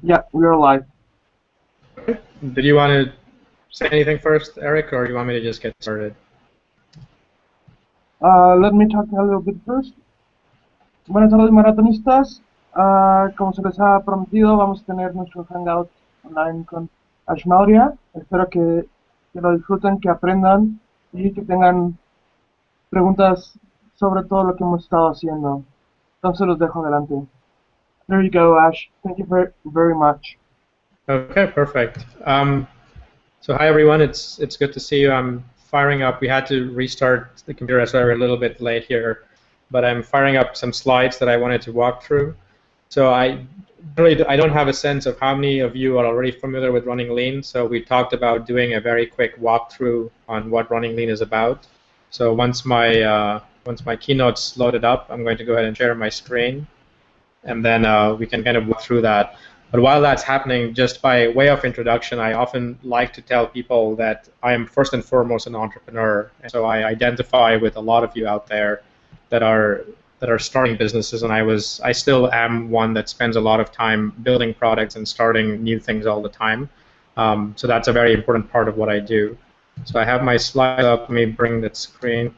Yeah, we are live. Did you want to say anything first, Eric, or do you want me to just get started? Let me talk a little bit first. Buenas tardes, maratonistas. Como se les ha prometido, vamos a tener nuestro Hangout online con Maurya. Espero que lo disfruten, que aprendan y que tengan preguntas sobre todo lo que hemos estado haciendo. Entonces los dejo adelante. There you go, Ash. Thank you very much. Okay, perfect. So hi everyone, it's good to see you. I'm firing up. We had to restart the computer, so we're a little bit late here, but I'm firing up some slides that I wanted to walk through. So I don't have a sense of how many of you are already familiar with running lean. So we talked about doing a very quick walkthrough on what running lean is about. So once my keynote's loaded up, I'm going to go ahead and share my screen, and then we can kind of walk through that. But while that's happening, just by way of introduction, I often like to tell people that I am first and foremost an entrepreneur. And so I identify with a lot of you out there that are starting businesses, and I still am one that spends a lot of time building products and starting new things all the time. So that's a very important part of what I do. So I have my slide up. Let me bring that screen.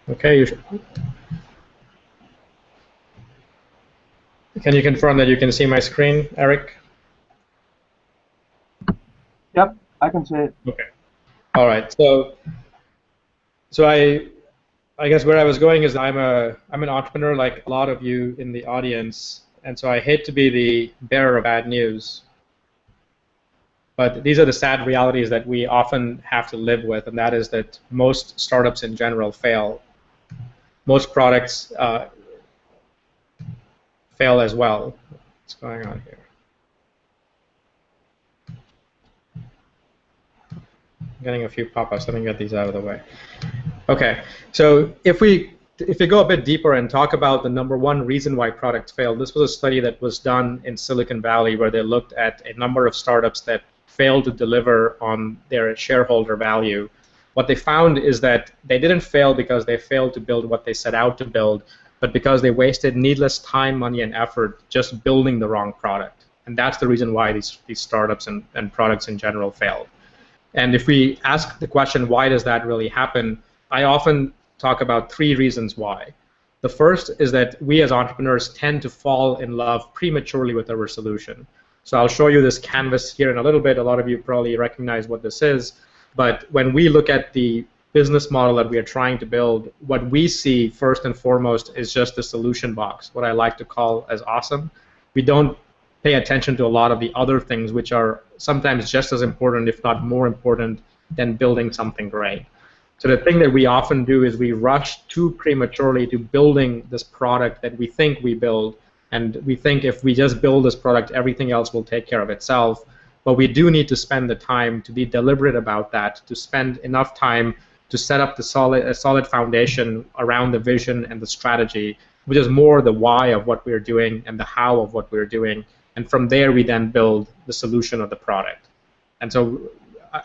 Okay, can you confirm that you can see my screen, Eric? Yep, I can see it. Okay. All right. So I guess where I was going is I'm an entrepreneur like a lot of you in the audience, and so I hate to be the bearer of bad news, but these are the sad realities that we often have to live with, and that is that most startups in general fail. Most products fail as well. What's going on here? I'm getting a few pop-ups. Let me get these out of the way. Okay, so if we go a bit deeper and talk about the #1 reason why products fail, this was a study that was done in Silicon Valley where they looked at a number of startups that failed to deliver on their shareholder value. What they found is that they didn't fail because they failed to build what they set out to build, but because they wasted needless time, money, and effort just building the wrong product. And that's the reason why these startups and products in general fail. And if we ask the question, why does that really happen, I often talk about 3 reasons why. The first is that we as entrepreneurs tend to fall in love prematurely with our solution. So I'll show you this canvas here in a little bit. A lot of you probably recognize what this is. But when we look at the business model that we are trying to build, what we see first and foremost is just the solution box, what I like to call as awesome. We don't pay attention to a lot of the other things which are sometimes just as important, if not more important, than building something great. So the thing that we often do is we rush too prematurely to building this product that we think we build, and we think if we just build this product, everything else will take care of itself. But we do need to spend the time to be deliberate about that, to spend enough time to set up a solid foundation around the vision and the strategy, which is more the why of what we're doing and the how of what we're doing. And from there, we then build the solution of the product. And so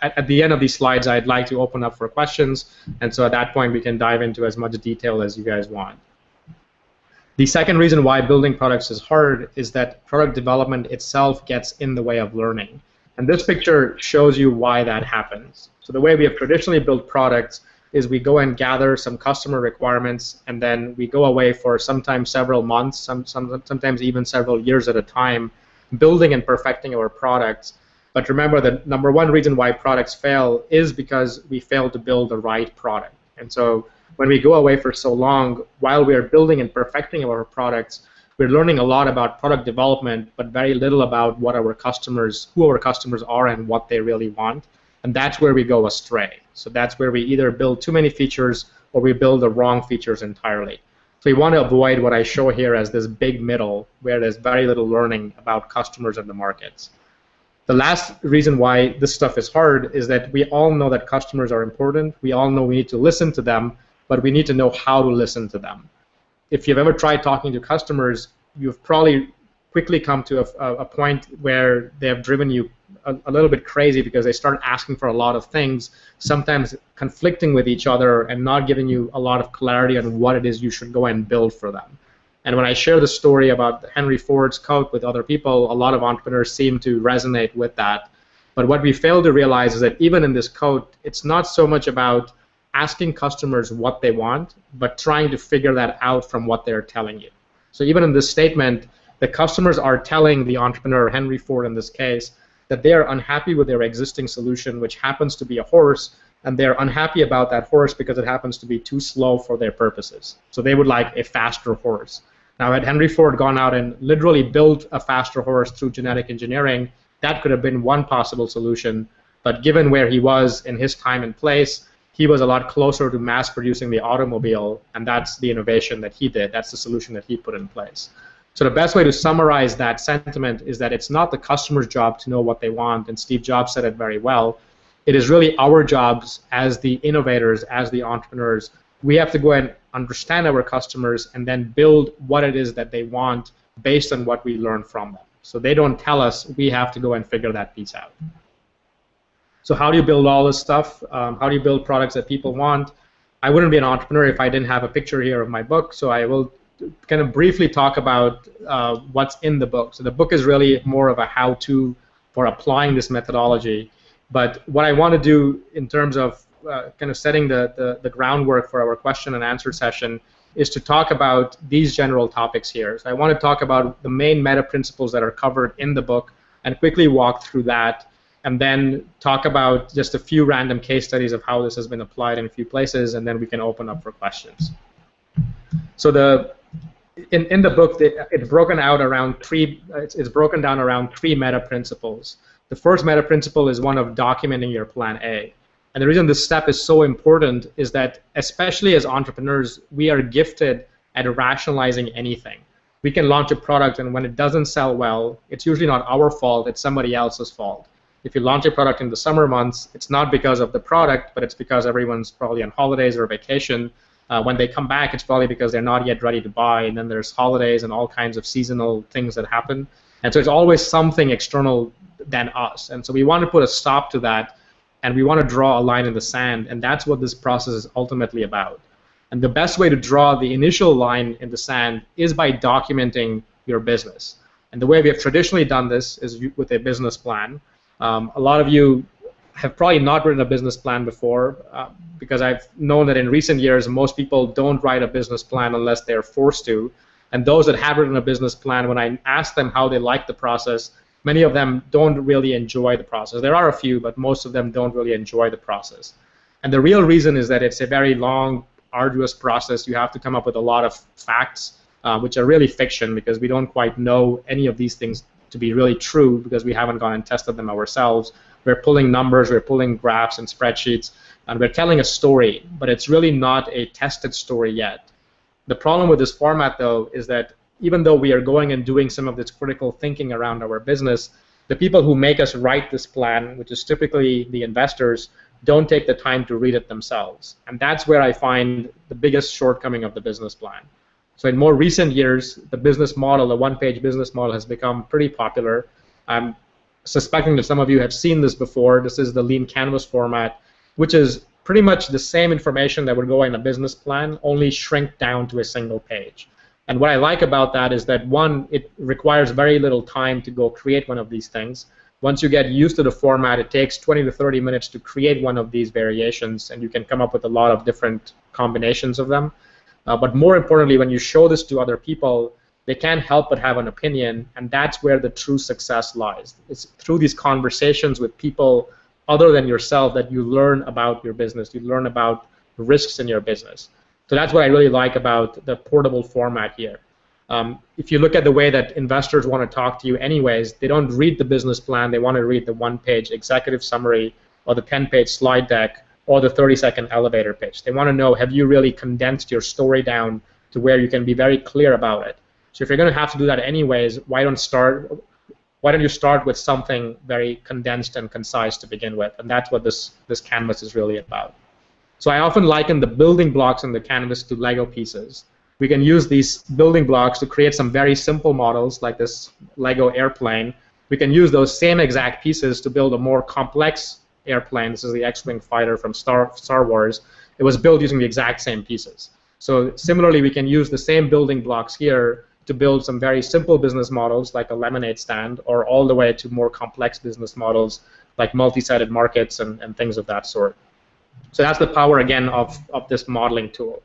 at the end of these slides, I'd like to open up for questions. And so at that point, we can dive into as much detail as you guys want. The second reason why building products is hard is that product development itself gets in the way of learning. And this picture shows you why that happens. So the way we have traditionally built products is we go and gather some customer requirements, and then we go away for sometimes several months, sometimes even several years at a time, building and perfecting our products. But remember, the #1 reason why products fail is because we fail to build the right product. And so when we go away for so long, while we are building and perfecting our products, we're learning a lot about product development, but very little about what who our customers are and what they really want. And that's where we go astray. So that's where we either build too many features or we build the wrong features entirely. So we want to avoid what I show here as this big middle where there's very little learning about customers and the markets. The last reason why this stuff is hard is that we all know that customers are important. We all know we need to listen to them, but we need to know how to listen to them. If you've ever tried talking to customers, you've probably quickly come to a point where they have driven you a little bit crazy because they start asking for a lot of things, sometimes conflicting with each other and not giving you a lot of clarity on what it is you should go and build for them. And when I share the story about Henry Ford's coat with other people, a lot of entrepreneurs seem to resonate with that. But what we fail to realize is that even in this coat, it's not so much about asking customers what they want, but trying to figure that out from what they're telling you. So even in this statement, the customers are telling the entrepreneur, Henry Ford in this case, that they are unhappy with their existing solution, which happens to be a horse, and they're unhappy about that horse because it happens to be too slow for their purposes. So they would like a faster horse. Now, had Henry Ford gone out and literally built a faster horse through genetic engineering, that could have been one possible solution. But given where he was in his time and place, he was a lot closer to mass producing the automobile, and that's the innovation that he did. That's the solution that he put in place. So the best way to summarize that sentiment is that it's not the customer's job to know what they want, and Steve Jobs said it very well. It is really our jobs as the innovators, as the entrepreneurs. We have to go and understand our customers and then build what it is that they want based on what we learn from them. So they don't tell us, we have to go and figure that piece out. So how do you build all this stuff? How do you build products that people want? I wouldn't be an entrepreneur if I didn't have a picture here of my book, so I will kind of briefly talk about what's in the book. So the book is really more of a how-to for applying this methodology. But what I want to do in terms of kind of setting the groundwork for our question and answer session is to talk about these general topics here. So I want to talk about the main meta principles that are covered in the book and quickly walk through that, and then talk about just a few random case studies of how this has been applied in a few places, and then we can open up for questions. So in the book, it's broken out around it's broken down around three meta principles. The first meta principle is one of documenting your plan A. And the reason this step is so important is that, especially as entrepreneurs, we are gifted at rationalizing anything. We can launch a product, and when it doesn't sell well, it's usually not our fault, it's somebody else's fault. If you launch a product in the summer months, it's not because of the product, but it's because everyone's probably on holidays or vacation. When they come back, it's probably because they're not yet ready to buy, and then there's holidays and all kinds of seasonal things that happen. And so it's always something external than us. And so we want to put a stop to that, and we want to draw a line in the sand, and that's what this process is ultimately about. And the best way to draw the initial line in the sand is by documenting your business. And the way we have traditionally done this is with a business plan. A lot of you have probably not written a business plan before, because I've known that in recent years most people don't write a business plan unless they're forced to. And those that have written a business plan, when I ask them how they like the process, many of them don't really enjoy the process. There are a few, but most of them don't really enjoy the process. And the real reason is that it's a very long, arduous process. You have to come up with a lot of facts, which are really fiction, because we don't quite know any of these things to be really true because we haven't gone and tested them ourselves. We're pulling numbers, we're pulling graphs and spreadsheets, and we're telling a story, but it's really not a tested story yet. The problem with this format, though, is that even though we are going and doing some of this critical thinking around our business, the people who make us write this plan, which is typically the investors, don't take the time to read it themselves. And that's where I find the biggest shortcoming of the business plan. So in more recent years, the business model, the one-page business model, has become pretty popular. I'm suspecting that some of you have seen this before. This is the lean canvas format, which is pretty much the same information that would go in a business plan, only shrink down to a single page. And what I like about that is that, one, it requires very little time to go create one of these things. Once you get used to the format, it takes 20 to 30 minutes to create one of these variations, and you can come up with a lot of different combinations of them. But more importantly, when you show this to other people, they can't help but have an opinion, and that's where the true success lies. It's through these conversations with people other than yourself that you learn about your business, you learn about risks in your business. So that's what I really like about the portable format here. If you look at the way that investors want to talk to you anyways, they don't read the business plan, they want to read the one-page executive summary or the 10-page slide deck or the 30-second elevator pitch. They want to know, have you really condensed your story down to where you can be very clear about it? So if you're going to have to do that anyways, why don't you start with something very condensed and concise to begin with? And that's what this canvas is really about. So I often liken the building blocks in the canvas to Lego pieces. We can use these building blocks to create some very simple models like this Lego airplane, we can use those same exact pieces to build a more complex airplane. This is the X-Wing fighter from Star Wars. It was built using the exact same pieces. So similarly, we can use the same building blocks here to build some very simple business models like a lemonade stand, or all the way to more complex business models like multi-sided markets and things of that sort. So that's the power, again, of this modeling tool.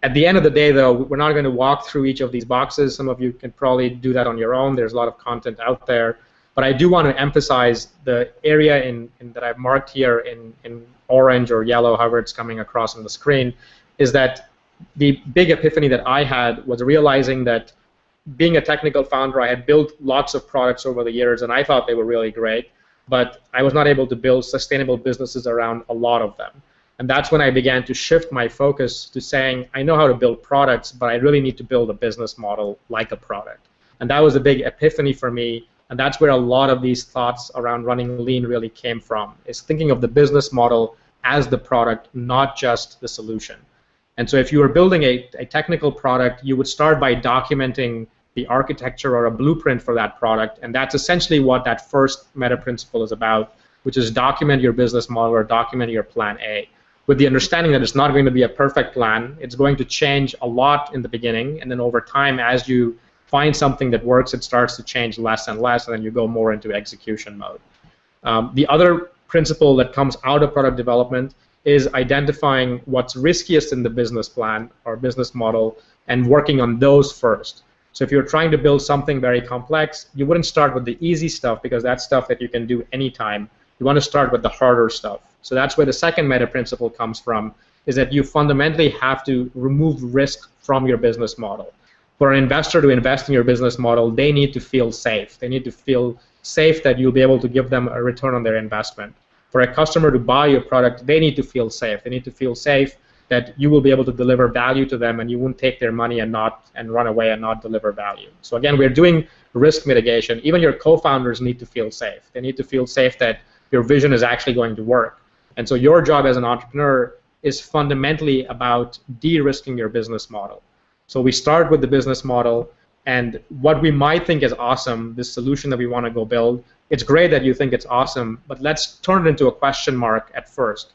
At the end of the day, though, we're not going to walk through each of these boxes. Some of you can probably do that on your own. There's a lot of content out there. But I do want to emphasize the area that I've marked here in orange or yellow, however it's coming across on the screen, is that the big epiphany that I had was realizing that being a technical founder, I had built lots of products over the years, and I thought they were really great, but I was not able to build sustainable businesses around a lot of them. And that's when I began to shift my focus to saying, I know how to build products, but I really need to build a business model like a product. And that was a big epiphany for me, and that's where a lot of these thoughts around running lean really came from, is thinking of the business model as the product, not just the solution. And so if you were building a technical product, you would start by documenting the architecture or a blueprint for that product, and that's essentially what that first meta principle is about, which is document your business model or document your plan A, with the understanding that it's not going to be a perfect plan. It's going to change a lot in the beginning, and then over time, as you find something that works, it starts to change less and less, and then you go more into execution mode. The other principle that comes out of product development is identifying what's riskiest in the business plan or business model and working on those first. So if you're trying to build something very complex, you wouldn't start with the easy stuff because that's stuff that you can do anytime. You want to start with the harder stuff. So that's where the second meta principle comes from, is that you fundamentally have to remove risk from your business model. For an investor to invest in your business model, they need to feel safe. They need to feel safe that you'll be able to give them a return on their investment. For a customer to buy your product, they need to feel safe. They need to feel safe that you will be able to deliver value to them, and you won't take their money and run away and not deliver value. So again, we're doing risk mitigation. Even your co-founders need to feel safe. They need to feel safe that your vision is actually going to work. And so your job as an entrepreneur is fundamentally about de-risking your business model. So we start with the business model, and what we might think is awesome, this solution that we want to go build, it's great that you think it's awesome, but let's turn it into a question mark at first.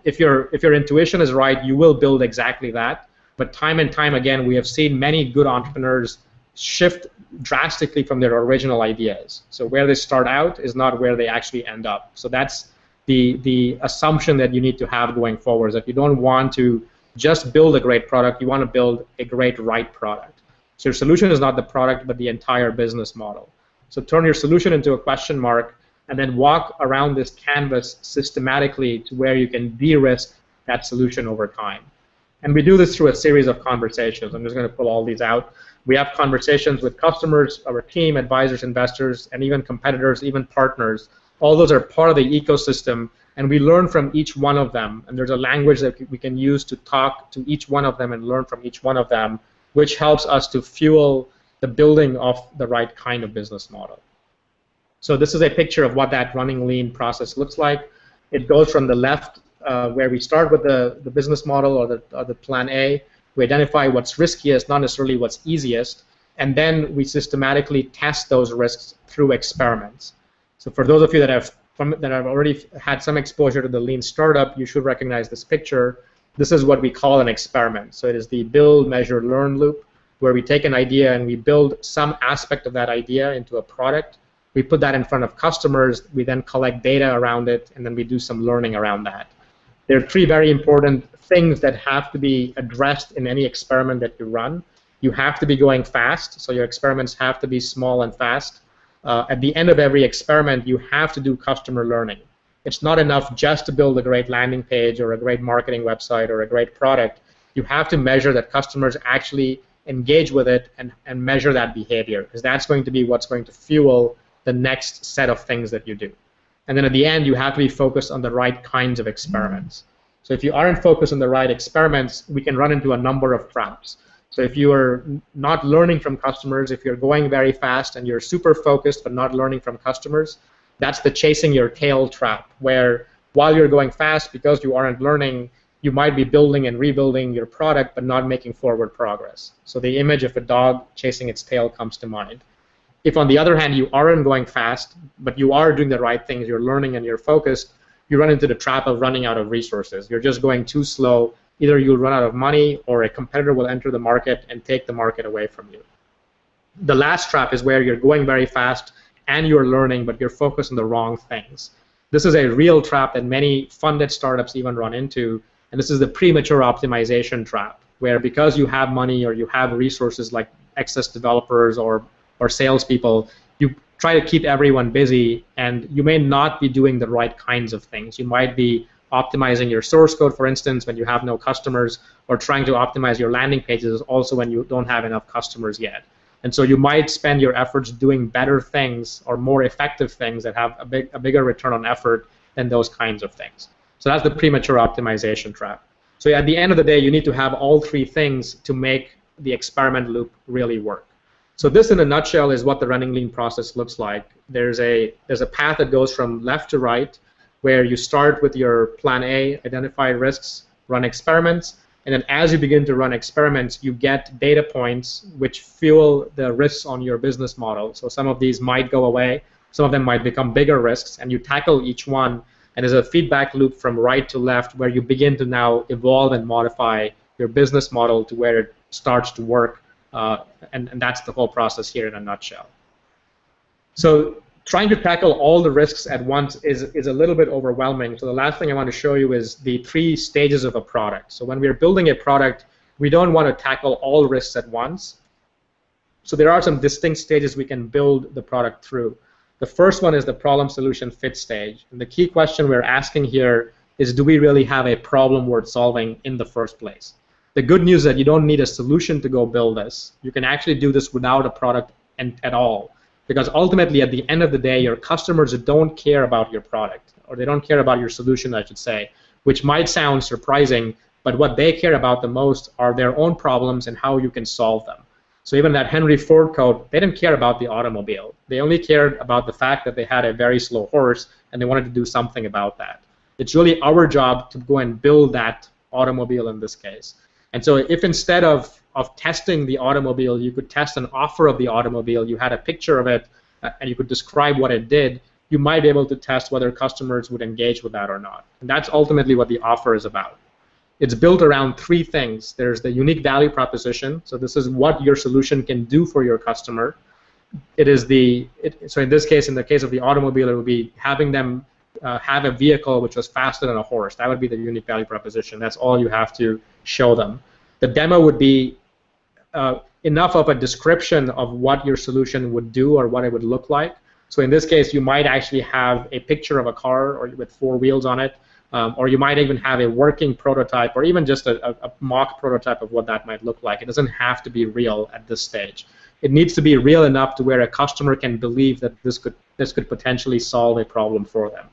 If your intuition is right, you will build exactly that. But time and time again, we have seen many good entrepreneurs shift drastically from their original ideas. So where they start out is not where they actually end up. So that's the assumption that you need to have going forward, is that you don't want to just build a great product, you want to build a great right product. So your solution is not the product, but the entire business model. So turn your solution into a question mark, and then walk around this canvas systematically to where you can de-risk that solution over time. And we do this through a series of conversations. I'm just going to pull all these out. We have conversations with customers, our team, advisors, investors, and even competitors, even partners. All those are part of the ecosystem, and we learn from each one of them. And there's a language that we can use to talk to each one of them and learn from each one of them, which helps us to fuel the building of the right kind of business model. So this is a picture of what that running lean process looks like. It goes from the left, where we start with the business model or the plan A. We identify what's riskiest, not necessarily what's easiest, and then we systematically test those risks through experiments. So for those of you that have already had some exposure to the lean startup, you should recognize this picture. This is what we call an experiment. So it is the build, measure, learn loop, where we take an idea and we build some aspect of that idea into a product. We put that in front of customers, we then collect data around it, and then we do some learning around that. There are three very important things that have to be addressed in any experiment that you run. You have to be going fast, so your experiments have to be small and fast. At the end of every experiment, you have to do customer learning. It's not enough just to build a great landing page or a great marketing website or a great product. You have to measure that customers actually engage with it and measure that behavior, because that's going to be what's going to fuel the next set of things that you do. And then at the end, you have to be focused on the right kinds of experiments. So if you aren't focused on the right experiments, we can run into a number of traps. So if you are not learning from customers, if you're going very fast and you're super focused but not learning from customers, that's the chasing your tail trap, where while you're going fast, because you aren't learning, you might be building and rebuilding your product but not making forward progress. So the image of a dog chasing its tail comes to mind. If on the other hand you aren't going fast, but you are doing the right things, you're learning and you're focused, you run into the trap of running out of resources. You're just going too slow. Either you'll run out of money or a competitor will enter the market and take the market away from you. The last trap is where you're going very fast and you're learning, but you're focused on the wrong things. This is a real trap that many funded startups even run into, and this is the premature optimization trap, where because you have money or you have resources like excess developers or salespeople, you try to keep everyone busy, and you may not be doing the right kinds of things. You might be optimizing your source code, for instance, when you have no customers, or trying to optimize your landing pages also when you don't have enough customers yet. And so you might spend your efforts doing better things or more effective things that have a bigger return on effort than those kinds of things. So that's the premature optimization trap. So at the end of the day, you need to have all three things to make the experiment loop really work. So this, in a nutshell, is what the running lean process looks like. There's a path that goes from left to right, where you start with your plan A, identify risks, run experiments, and then as you begin to run experiments, you get data points which fuel the risks on your business model. So some of these might go away, some of them might become bigger risks, and you tackle each one, and there's a feedback loop from right to left where you begin to now evolve and modify your business model to where it starts to work, and that's the whole process here in a nutshell. So trying to tackle all the risks at once is a little bit overwhelming. So the last thing I want to show you is the 3 stages of a product. So when we're building a product, we don't want to tackle all risks at once. So there are some distinct stages we can build the product through. The first one is the problem solution fit stage. And the key question we're asking here is, do we really have a problem worth solving in the first place? The good news is that you don't need a solution to go build this. You can actually do this without a product at all. Because ultimately, at the end of the day, your customers don't care about your product, or they don't care about your solution, I should say, which might sound surprising, but what they care about the most are their own problems and how you can solve them. So even that Henry Ford quote, they didn't care about the automobile. They only cared about the fact that they had a very slow horse, and they wanted to do something about that. It's really our job to go and build that automobile in this case. And so if instead of testing the automobile, you could test an offer of the automobile, you had a picture of it, and you could describe what it did, you might be able to test whether customers would engage with that or not. And that's ultimately what the offer is about. It's built around 3 things. There's the unique value proposition. So this is what your solution can do for your customer. So in this case, in the case of the automobile, it would be having them have a vehicle which was faster than a horse. That would be the unique value proposition. That's all you have to show them. The demo would be enough of a description of what your solution would do or what it would look like. So in this case, you might actually have a picture of a car or with 4 wheels on it, or you might even have a working prototype or even just a mock prototype of what that might look like. It doesn't have to be real at this stage. It needs to be real enough to where a customer can believe that this could potentially solve a problem for them.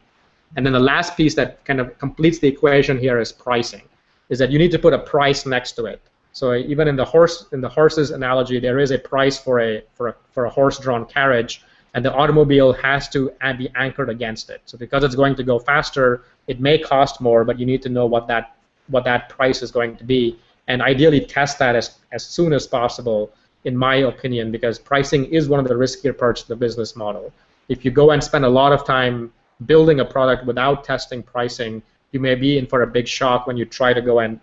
And then the last piece that kind of completes the equation here is pricing, is that you need to put a price next to it. So even in the horse's analogy, there is a price for a horse-drawn carriage, and the automobile has to be anchored against it. So because it's going to go faster, it may cost more, but you need to know what that price is going to be, and ideally test that as soon as possible, in my opinion, because pricing is one of the riskier parts of the business model. If you go and spend a lot of time building a product without testing pricing, you may be in for a big shock when you try to go and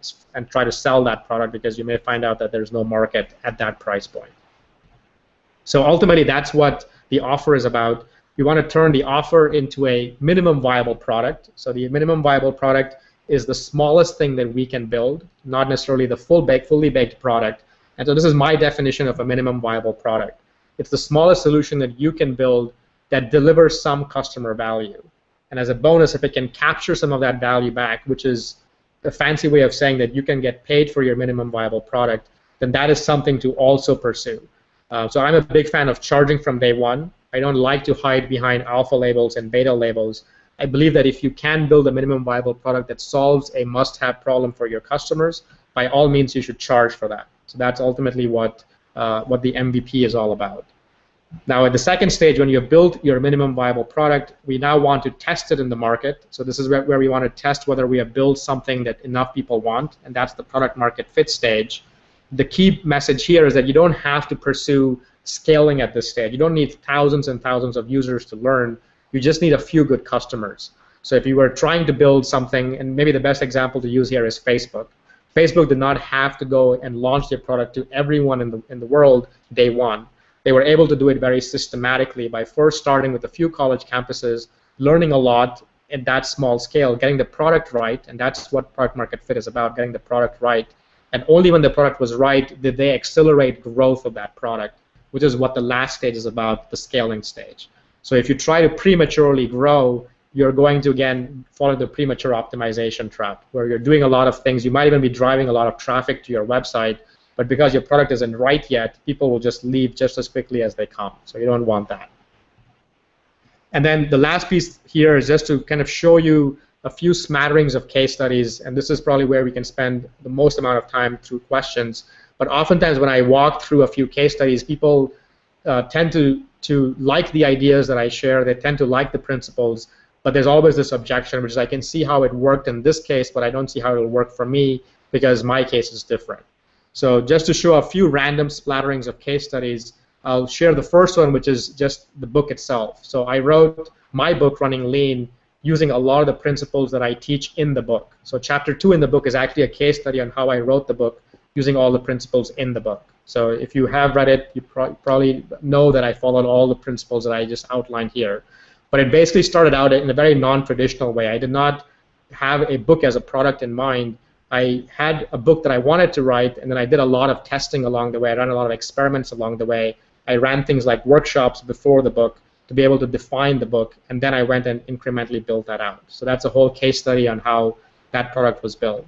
try to sell that product, because you may find out that there's no market at that price point. So ultimately, that's what the offer is about. We want to turn the offer into a minimum viable product. So the minimum viable product is the smallest thing that we can build, not necessarily the fully baked product. And so this is my definition of a minimum viable product. It's the smallest solution that you can build that delivers some customer value. And as a bonus, if it can capture some of that value back, which is a fancy way of saying that you can get paid for your minimum viable product, then that is something to also pursue. So I'm a big fan of charging from day one. I don't like to hide behind alpha labels and beta labels. I believe that if you can build a minimum viable product that solves a must-have problem for your customers, by all means you should charge for that. So that's ultimately what the MVP is all about. Now, at the second stage, when you have built your minimum viable product, we now want to test it in the market. So this is where we want to test whether we have built something that enough people want, and that's the product market fit stage. The key message here is that you don't have to pursue scaling at this stage. You don't need thousands and thousands of users to learn. You just need a few good customers. So if you were trying to build something, and maybe the best example to use here is Facebook. Facebook did not have to go and launch their product to everyone in the world day one. They were able to do it very systematically by first starting with a few college campuses, learning a lot at that small scale, getting the product right, and that's what product market fit is about, getting the product right. And only when the product was right did they accelerate growth of that product, which is what the last stage is about, the scaling stage. So if you try to prematurely grow, you're going to, again, fall into the premature optimization trap, where you're doing a lot of things. You might even be driving a lot of traffic to your website, but because your product isn't right yet, people will just leave just as quickly as they come. So you don't want that. And then the last piece here is just to kind of show you a few smatterings of case studies, and this is probably where we can spend the most amount of time through questions. But oftentimes when I walk through a few case studies, people tend to like the ideas that I share. They tend to like the principles, but there's always this objection, which is I can see how it worked in this case, but I don't see how it will work for me because my case is different. So just to show a few random splatterings of case studies, I'll share the first one, which is just the book itself. So I wrote my book, Running Lean, using a lot of the principles that I teach in the book. So chapter 2 in the book is actually a case study on how I wrote the book using all the principles in the book. So if you have read it, you probably know that I followed all the principles that I just outlined here. But it basically started out in a very non-traditional way. I did not have a book as a product in mind. I had a book that I wanted to write, and then I did a lot of testing along the way. I ran a lot of experiments along the way. I ran things like workshops before the book to be able to define the book, and then I went and incrementally built that out. So that's a whole case study on how that product was built.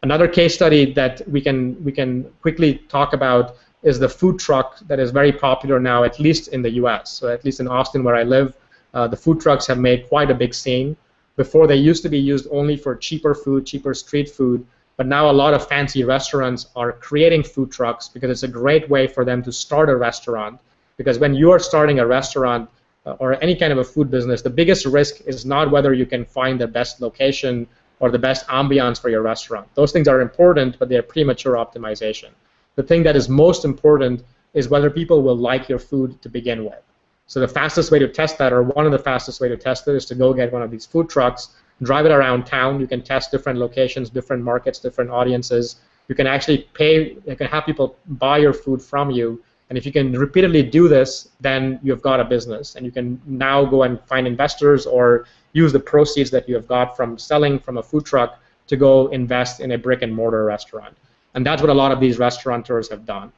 Another case study that we can quickly talk about is the food truck that is very popular now, at least in the US. So at least in Austin where I live, the food trucks have made quite a big scene. Before they used to be used only for cheaper food, cheaper street food, but now a lot of fancy restaurants are creating food trucks because it's a great way for them to start a restaurant. Because when you are starting a restaurant or any kind of a food business, the biggest risk is not whether you can find the best location or the best ambiance for your restaurant. Those things are important, but they're premature optimization. The thing that is most important is whether people will like your food to begin with. So the fastest way to test that, or one of the fastest way to test it, is to go get one of these food trucks, drive it around town. You can test different locations, different markets, different audiences. You can actually pay, you can have people buy your food from you. And if you can repeatedly do this, then you've got a business. And you can now go and find investors or use the proceeds that you have got from selling from a food truck to go invest in a brick and mortar restaurant. And that's what a lot of these restaurateurs have done.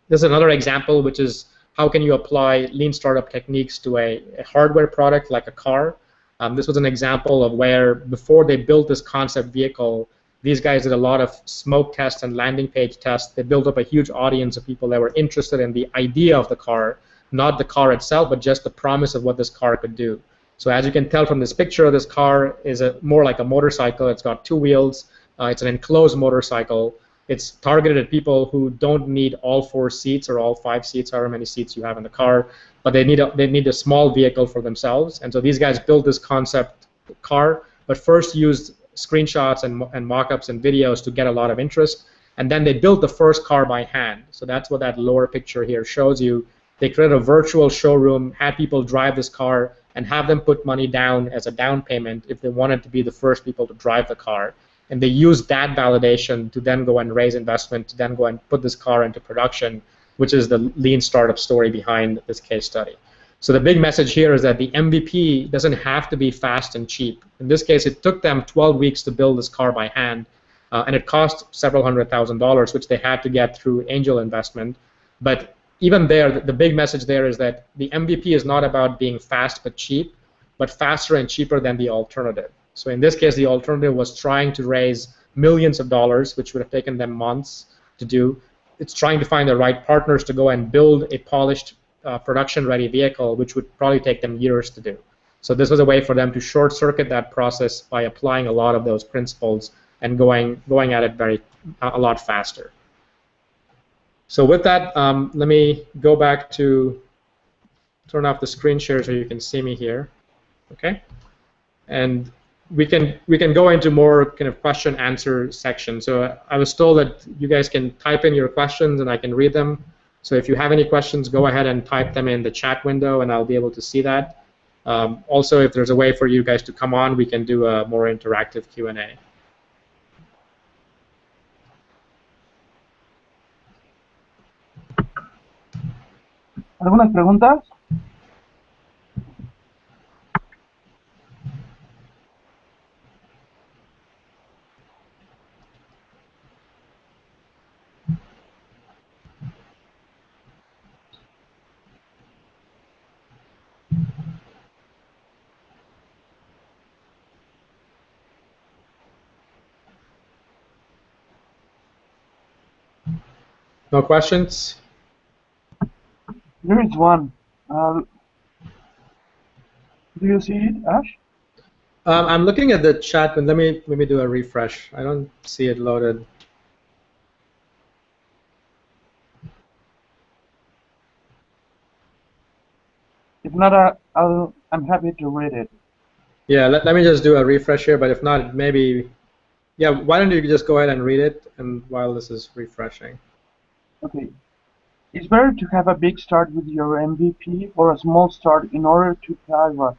This is another example, which is how can you apply lean startup techniques to a hardware product like a car. This was an example of where before they built this concept vehicle, these guys did a lot of smoke tests and landing page tests. They built up a huge audience of people that were interested in the idea of the car, not the car itself, but just the promise of what this car could do. So as you can tell from this picture, this car is more like a motorcycle. It's got 2 wheels. It's an enclosed motorcycle. It's targeted at people who don't need all 4 seats or all 5 seats, however many seats you have in the car, but they need a small vehicle for themselves. And so these guys built this concept car, but first used screenshots and mock-ups and videos to get a lot of interest. And then they built the first car by hand. So that's what that lower picture here shows you. They created a virtual showroom, had people drive this car, and have them put money down as a down payment if they wanted to be the first people to drive the car. And they used that validation to then go and raise investment, to then go and put this car into production, which is the lean startup story behind this case study. So the big message here is that the MVP doesn't have to be fast and cheap. In this case, it took them 12 weeks to build this car by hand, and it cost several $100,000, which they had to get through angel investment. But even there, the big message there is that the MVP is not about being fast but cheap, but faster and cheaper than the alternative. So in this case, the alternative was trying to raise millions of dollars, which would have taken them months to do. It's trying to find the right partners to go and build a polished production-ready vehicle, which would probably take them years to do. So this was a way for them to short-circuit that process by applying a lot of those principles and going at it a lot faster. So with that, let me go back to turn off the screen share so you can see me here. Okay, and we can go into more kind of question-answer section. So I was told that you guys can type in your questions and I can read them. So if you have any questions, go ahead and type them in the chat window, and I'll be able to see that. Also, if there's a way for you guys to come on, we can do a more interactive Q&A. ¿Algunas preguntas? No questions? There is one. Do you see it, Ash? I'm looking at the chat, but let me do a refresh. I don't see it loaded. If not, I'm happy to read it. Yeah, let me just do a refresh here, but if not, maybe, yeah, why don't you just go ahead and read it, and while this is refreshing. Okay. It's better to have a big start with your MVP or a small start in order to thrive.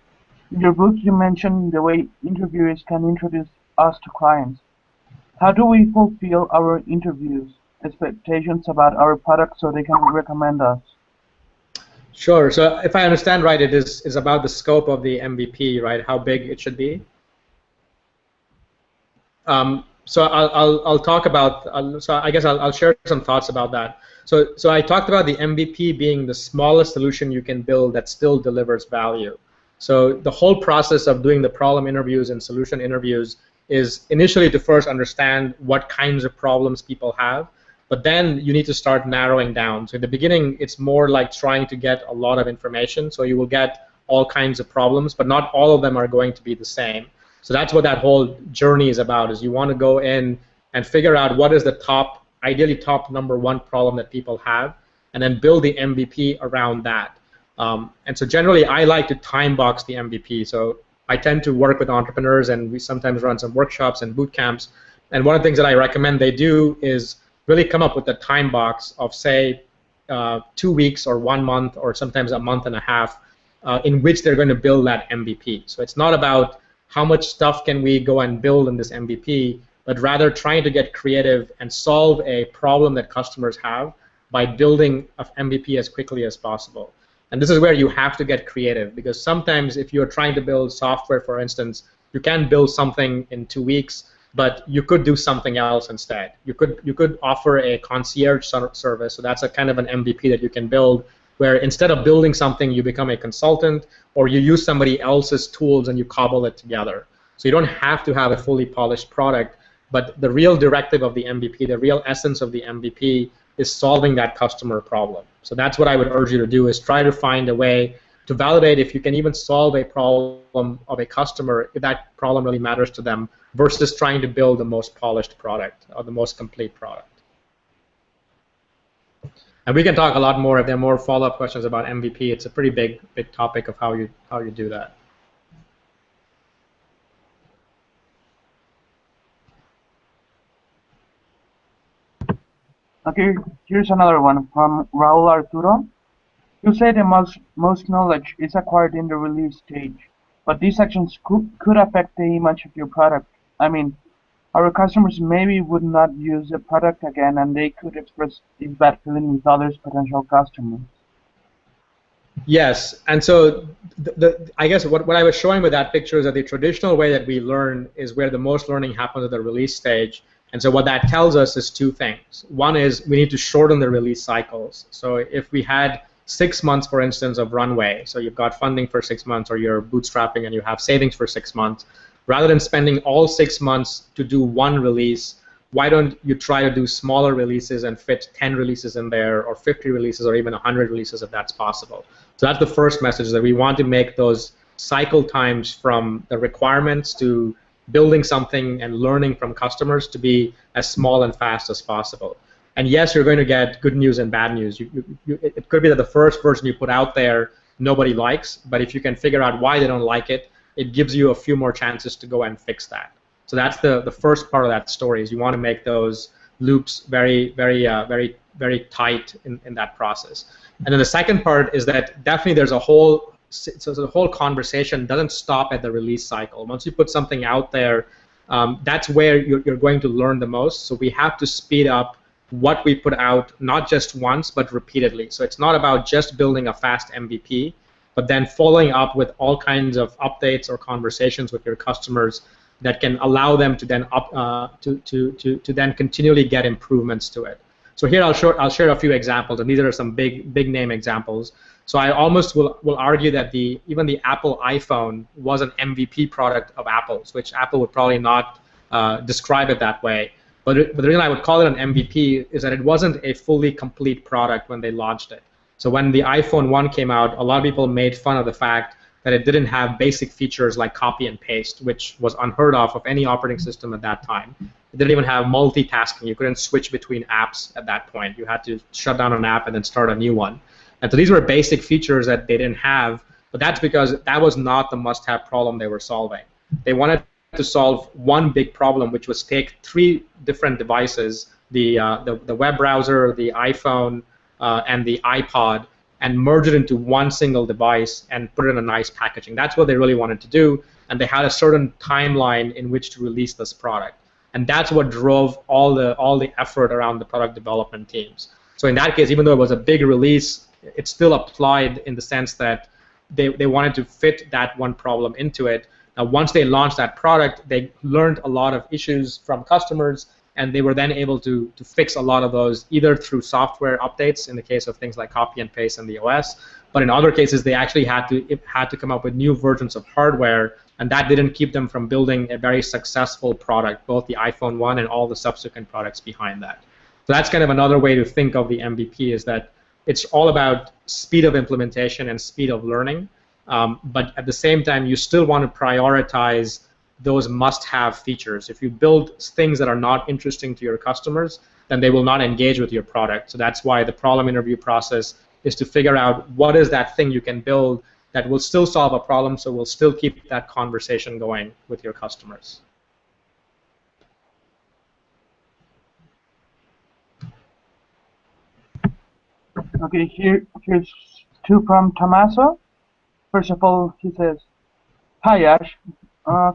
In your book, you mentioned the way interviewers can introduce us to clients. How do we fulfill our interviews' expectations about our product so they can recommend us? Sure. So if I understand right, it is about the scope of the MVP, right? How big it should be. So I'll talk about. So I guess I'll share some thoughts about that. So I talked about the MVP being the smallest solution you can build that still delivers value. So the whole process of doing the problem interviews and solution interviews is initially to first understand what kinds of problems people have, but then you need to start narrowing down. So in the beginning, it's more like trying to get a lot of information. So you will get all kinds of problems, but not all of them are going to be the same. So that's what that whole journey is about, is you want to go in and figure out what is the top, ideally top #1 problem that people have, and then build the MVP around that. And so generally, I like to time box the MVP. So I tend to work with entrepreneurs, and we sometimes run some workshops and boot camps. And one of the things that I recommend they do is really come up with a time box of, say, 2 weeks or 1 month or sometimes a month and a half in which they're going to build that MVP. So it's not about how much stuff can we go and build in this MVP, but rather trying to get creative and solve a problem that customers have by building an MVP as quickly as possible. And this is where you have to get creative, because sometimes if you're trying to build software, for instance, you can build something in 2 weeks, but you could do something else instead. You could offer a concierge service, so that's a kind of an MVP that you can build, where instead of building something, you become a consultant, or you use somebody else's tools and you cobble it together. So you don't have to have a fully polished product, but the real directive of the MVP, the real essence of the MVP, is solving that customer problem. So that's what I would urge you to do, is try to find a way to validate if you can even solve a problem of a customer, if that problem really matters to them, versus trying to build the most polished product or the most complete product. And we can talk a lot more if there are more follow-up questions about MVP. It's a pretty big topic of how you do that. Okay, here's another one from Raul Arturo. You say the most knowledge is acquired in the release stage, but these actions could affect the image of your product. I mean, our customers maybe would not use the product again, and they could express this bad feeling with others potential customers. Yes, and so I guess what I was showing with that picture is that the traditional way that we learn is where the most learning happens at the release stage. And so what that tells us is 2 things. One is we need to shorten the release cycles. So if we had 6 months, for instance, of runway, so you've got funding for 6 months, or you're bootstrapping and you have savings for 6 months, rather than spending all 6 months to do 1 release, why don't you try to do smaller releases and fit 10 releases in there, or 50 releases, or even 100 releases if that's possible. So that's the first message, that we want to make those cycle times from the requirements to building something and learning from customers to be as small and fast as possible. And yes, you're going to get good news and bad news. It could be that the first version you put out there nobody likes, but if you can figure out why they don't like it, it gives you a few more chances to go and fix that. So that's the first part of that story, is you want to make those loops very very tight in that process. And then the second part is that definitely there's a whole, so the whole conversation doesn't stop at the release cycle. Once you put something out there, that's where you're going to learn the most. So we have to speed up what we put out, not just once, but repeatedly. So it's not about just building a fast MVP, but then following up with all kinds of updates or conversations with your customers that can allow them to then to then continually get improvements to it. So here I'll share a few examples, and these are some big name examples. So I almost will argue that even the Apple iPhone was an MVP product of Apple's, which Apple would probably not describe it that way. But the reason I would call it an MVP is that it wasn't a fully complete product when they launched it. So when the iPhone 1 came out, a lot of people made fun of the fact that it didn't have basic features like copy and paste, which was unheard of any operating system at that time. It didn't even have multitasking. You couldn't switch between apps at that point. You had to shut down an app and then start a new one. And so these were basic features that they didn't have, but that's because that was not the must-have problem they were solving. They wanted to solve one big problem, which was take 3 different devices, the web browser, the iPhone, and the iPod, and merge it into one single device and put it in a nice packaging. That's what they really wanted to do, and they had a certain timeline in which to release this product. And that's what drove all the effort around the product development teams. So in that case, even though it was a big release, it still applied in the sense that they wanted to fit that one problem into it. Now, once they launched that product, they learned a lot of issues from customers, and they were then able to fix a lot of those either through software updates in the case of things like copy and paste in the OS, but in other cases they actually had to come up with new versions of hardware, and that didn't keep them from building a very successful product, both the iPhone 1 and all the subsequent products behind that. So that's kind of another way to think of the MVP, is that it's all about speed of implementation and speed of learning, but at the same time you still want to prioritize those must-have features. If you build things that are not interesting to your customers, then they will not engage with your product. So that's why the problem interview process is to figure out what is that thing you can build that will still solve a problem, so we'll still keep that conversation going with your customers. Okay, here's 2 from Tommaso. First of all, he says, "Hi Ash.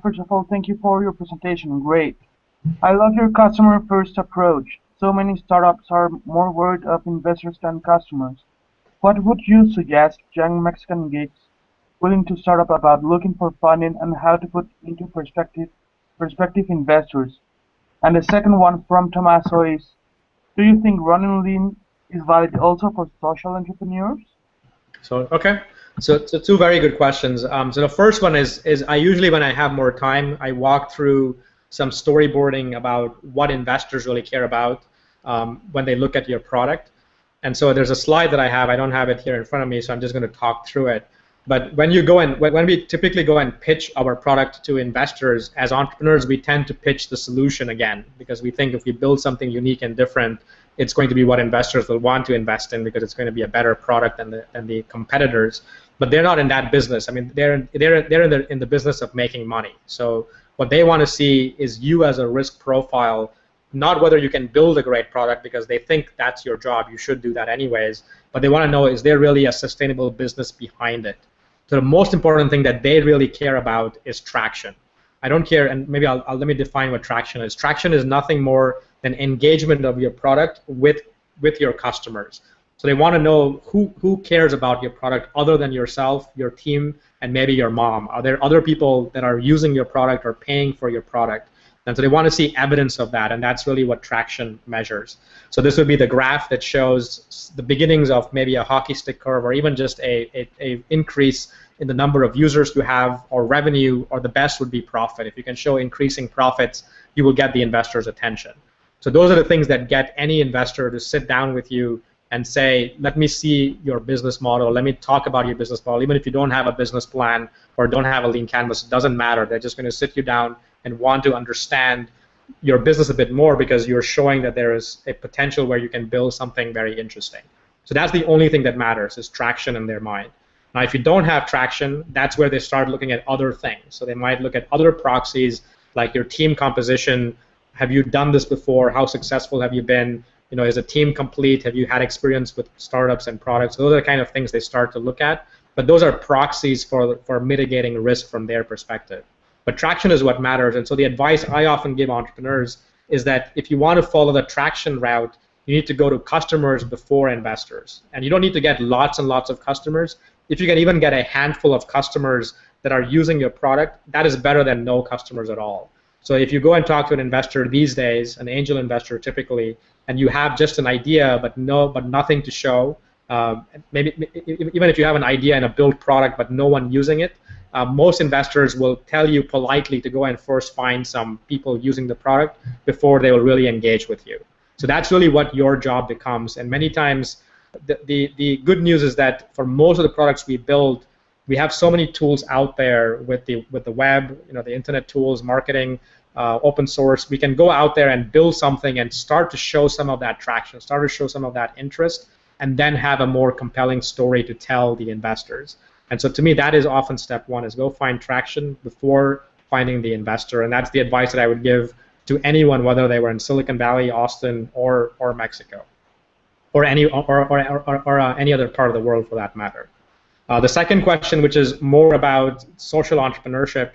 First of all, thank you for your presentation. Great. I love your customer-first approach. So many startups are more worried of investors than customers. What would you suggest young Mexican geeks willing to start up about looking for funding and how to put into perspective investors?" And the second one from Tommaso is, "Do you think running lean is valid also for social entrepreneurs?" So, okay. So 2 very good questions. So the first one is I usually, when I have more time, I walk through some storyboarding about what investors really care about when they look at your product. And so there's a slide that I have. I don't have it here in front of me, so I'm just going to talk through it. But when we typically go and pitch our product to investors, as entrepreneurs, we tend to pitch the solution again, because we think if we build something unique and different, it's going to be what investors will want to invest in, because it's going to be a better product than the competitors. But they're not in that business. I mean, they're in the business of making money. So what they want to see is you as a risk profile, not whether you can build a great product, because they think that's your job. You should do that anyways. But they want to know, is there really a sustainable business behind it? So the most important thing that they really care about is traction. I don't care, and maybe let me define what traction is. Traction is nothing more than engagement of your product with your customers. So they want to know who cares about your product other than yourself, your team, and maybe your mom. Are there other people that are using your product or paying for your product? And so they want to see evidence of that, and that's really what traction measures. So this would be the graph that shows the beginnings of maybe a hockey stick curve, or even just a increase in the number of users you have, or revenue, or the best would be profit. If you can show increasing profits, you will get the investor's attention. So those are the things that get any investor to sit down with you and say, let me see your business model, let me talk about your business model. Even if you don't have a business plan or don't have a lean canvas, it doesn't matter. They're just going to sit you down and want to understand your business a bit more, because you're showing that there is a potential where you can build something very interesting. So that's the only thing that matters, is traction in their mind. Now, if you don't have traction, that's where they start looking at other things. So they might look at other proxies, like your team composition. Have you done this before? How successful have you been? You know, is the team complete? Have you had experience with startups and products? Those are the kind of things they start to look at. But those are proxies for mitigating risk from their perspective. But traction is what matters. And so the advice I often give entrepreneurs is that if you want to follow the traction route, you need to go to customers before investors. And you don't need to get lots and lots of customers. If you can even get a handful of customers that are using your product, that is better than no customers at all. So if you go and talk to an investor these days, an angel investor typically, and you have just an idea but nothing to show, maybe even if you have an idea and a built product but no one using it, most investors will tell you politely to go and first find some people using the product before they will really engage with you. So that's really what your job becomes. And many times, the good news is that for most of the products we build, we have so many tools out there with the web, you know, the internet tools, marketing, open source. We can go out there and build something and start to show some of that traction, start to show some of that interest, and then have a more compelling story to tell the investors. And so to me, that is often step one, is go find traction before finding the investor. And that's the advice that I would give to anyone, whether they were in Silicon Valley, Austin, or Mexico, or any other part of the world for that matter. The second question, which is more about social entrepreneurship,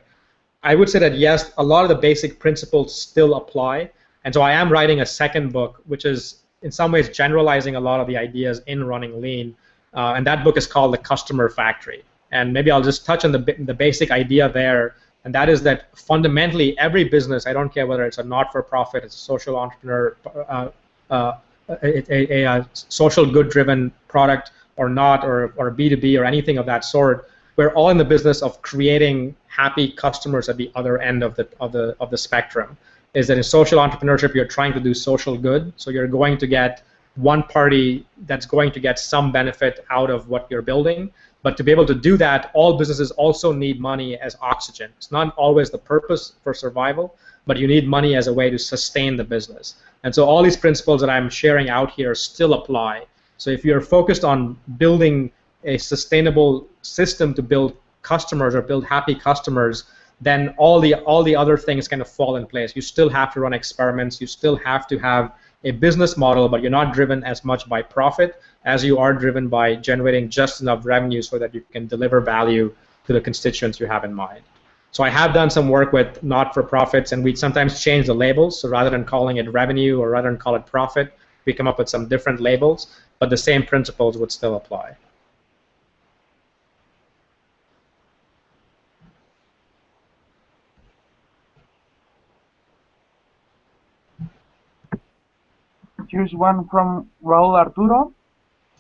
I would say that yes, a lot of the basic principles still apply. And so I am writing a second book, which is in some ways generalizing a lot of the ideas in running lean. And that book is called The Customer Factory. And maybe I'll just touch on the basic idea there. And that is that fundamentally every business, I don't care whether it's a not-for-profit, it's a social entrepreneur, a social good-driven product or not, or B2B or anything of that sort, we're all in the business of creating happy customers at the other end of the spectrum. Is that in social entrepreneurship, you're trying to do social good, so you're going to get one party that's going to get some benefit out of what you're building. But to be able to do that, all businesses also need money as oxygen. It's not always the purpose for survival, but you need money as a way to sustain the business. And so all these principles that I'm sharing out here still apply. So if you're focused on building a sustainable system to build customers or build happy customers, then all the other things kind of fall in place. You still have to run experiments. You still have to have a business model, but you're not driven as much by profit as you are driven by generating just enough revenue so that you can deliver value to the constituents you have in mind. So I have done some work with not-for-profits, and we sometimes change the labels. So rather than calling it revenue or rather than call it profit, we come up with some different labels, but the same principles would still apply. Here's one from Raul Arturo.